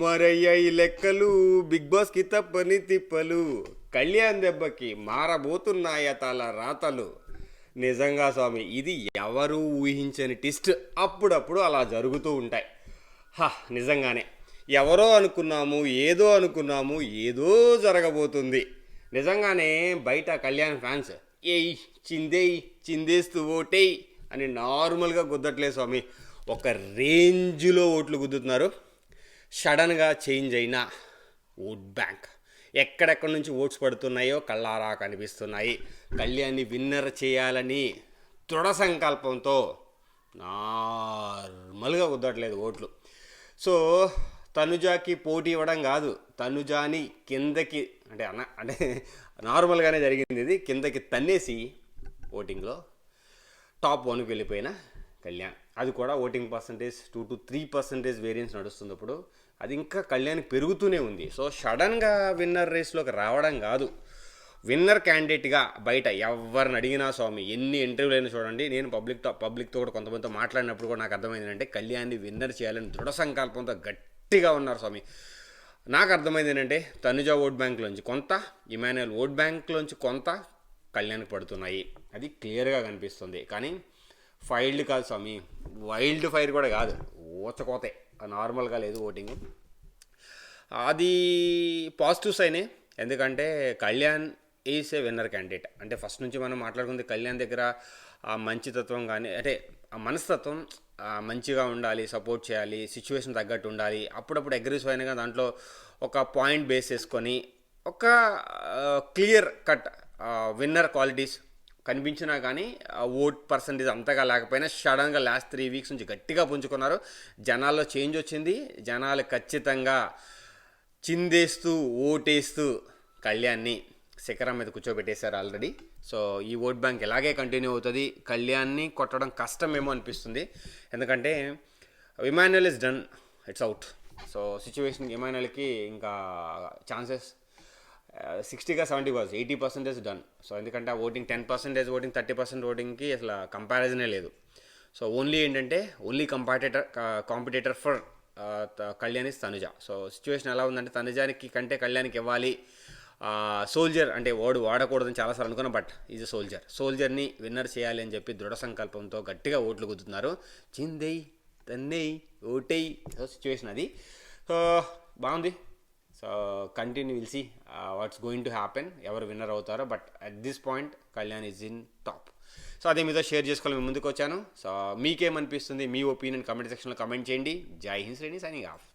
మరయ్య ఈ లెక్కలు big boss కి తప్పని తిప్పలు కళ్యాణ్ దెబ్బకి మారబోతున్నాయ తల రాతలు. నిజంగా స్వామి, ఇది ఎవరు ఊహించని ట్విస్ట్. అప్పుడప్పుడు అలా జరుగుతూ ఉంటాయి. నిజంగానే ఎవరో అనుకున్నాము, ఏదో జరగబోతుంది. నిజంగానే బయట కళ్యాణ్ ఫ్యాన్స్ ఏయ్ చిందేయ్, చిందేస్తూ ఓటేయ్ అని నార్మల్గా గుద్దట్లేదు స్వామి, ఒక రేంజ్లో ఓట్లు గుద్దుతున్నారు. సడన్గా చేంజ్ అయిన ఓట్ బ్యాంక్, ఎక్కడెక్కడి నుంచి ఓట్స్ పడుతున్నాయో కళ్ళారా కనిపిస్తున్నాయి. కళ్యాణ్ని విన్నర్ చేయాలని దృఢ సంకల్పంతో నార్మల్గా కుదరట్లేదు ఓట్లు. సో తనుజాకి పోటీ ఇవ్వడం కాదు, తనుజాని కిందకి అంటే నార్మల్గానే జరిగింది. ఇది కిందకి తన్నేసి ఓటింగ్లో టాప్ 1కి వెళ్ళిపోయిన కళ్యాణ్. అది కూడా ఓటింగ్ పర్సంటేజ్ 2 to 3% వేరియన్స్ నడుస్తుంది. అప్పుడు అది ఇంకా కళ్యాణ్కి పెరుగుతూనే ఉంది. సో సడన్గా విన్నర్ రేస్లోకి రావడం కాదు, విన్నర్ క్యాండిడేట్గా బయట ఎవరిని అడిగినా స్వామి, ఎన్ని ఇంటర్వ్యూలు అయినా చూడండి, నేను పబ్లిక్తో కూడా కొంతమందితో మాట్లాడినప్పుడు కూడా నాకు అర్థమైంది ఏంటంటే కళ్యాణ్ని విన్నర్ చేయాలని దృఢ సంకల్పంతో గట్టిగా ఉన్నారు స్వామి. నాకు అర్థమైంది ఏంటంటే తనుజ ఓట్ బ్యాంక్లోంచి కొంత, ఇమాన్యుయల్ ఓట్ బ్యాంక్లోంచి కొంత కళ్యాణ్కి పడుతున్నాయి. అది క్లియర్గా కనిపిస్తుంది. కానీ ఫైల్డ్ కాదు స్వామి, వైల్డ్ ఫైర్ కూడా కాదు, ఊచకోతే, నార్మల్గా లేదు ఓటింగ్. అది పాజిటివ్స్ అయినాయి. ఎందుకంటే Kalyan is a winner candidate. అంటే ఫస్ట్ నుంచి మనం మాట్లాడుకుంది కళ్యాణ్ దగ్గర ఆ మంచితత్వం కానీ, అంటే ఆ మనస్తత్వం మంచిగా ఉండాలి, సపోర్ట్ చేయాలి, సిచ్యువేషన్ తగ్గట్టు ఉండాలి, అప్పుడప్పుడు అగ్రెసివ్ అయినగా దాంట్లో ఒక పాయింట్ బేస్ చేసుకొని ఒక క్లియర్ కట్ విన్నర్ క్వాలిటీస్ కనిపించినా కానీ ఓట్ పర్సంటేజ్ అంతగా లేకపోయినా సడన్గా లాస్ట్ 3 వీక్స్ నుంచి గట్టిగా పుంజుకున్నారు. జనాల్లో చేంజ్ వచ్చింది. జనాలు ఖచ్చితంగా చిందేస్తూ ఓటేస్తూ కళ్యాణ్ని శిఖరం మీద కూర్చోబెట్టేశారు ఆల్రెడీ. సో ఈ ఓట్ బ్యాంక్ ఎలాగే కంటిన్యూ అవుతుంది. కళ్యాణ్ని కొట్టడం కష్టమేమో అనిపిస్తుంది. ఎందుకంటే Emmanuel is done, it's out. So situation ఇమాన్యుయల్కి ఇంకా ఛాన్సెస్ 60-70 80% డన్. సో ఎందుకంటే ఆ ఓటింగ్ 10% ఓటింగ్, 30% ఓటింగ్కి అసలు కంపారిజనే లేదు. సో ఓన్లీ ఏంటంటే only competitor for Kalyan is Tanuja. So situation ఎలా ఉందంటే తనుజానికి కంటే కళ్యాణ్కి ఇవ్వాలి. సోల్జర్ అంటే వాడకూడదని చాలాసార్లు అనుకున్నా, బట్ ఈజ్ ఎ సోల్జర్ని విన్నర్ చేయాలి అని చెప్పి దృఢ సంకల్పంతో గట్టిగా ఓట్లు గుద్దుతున్నారు. చిందేయ్, తన్నేయ్, ఓటేయ్. సో సిచ్యువేషన్ అది. సో బాగుంది. So continue will see what's going to happen, ఎవరు విన్నర్ అవుతారో. But at this point Kalyan is in top. So అదే మీతో షేర్ చేసుకోవాలి, ముందుకు వచ్చాను. సో మీకేమనిపిస్తుంది, మీ ఒపీనియన్ కమెంట్ సెక్షన్లో కమెంట్ చేయండి. జై హింద్ శ్రేణి, సైనింగ్ ఆఫ్.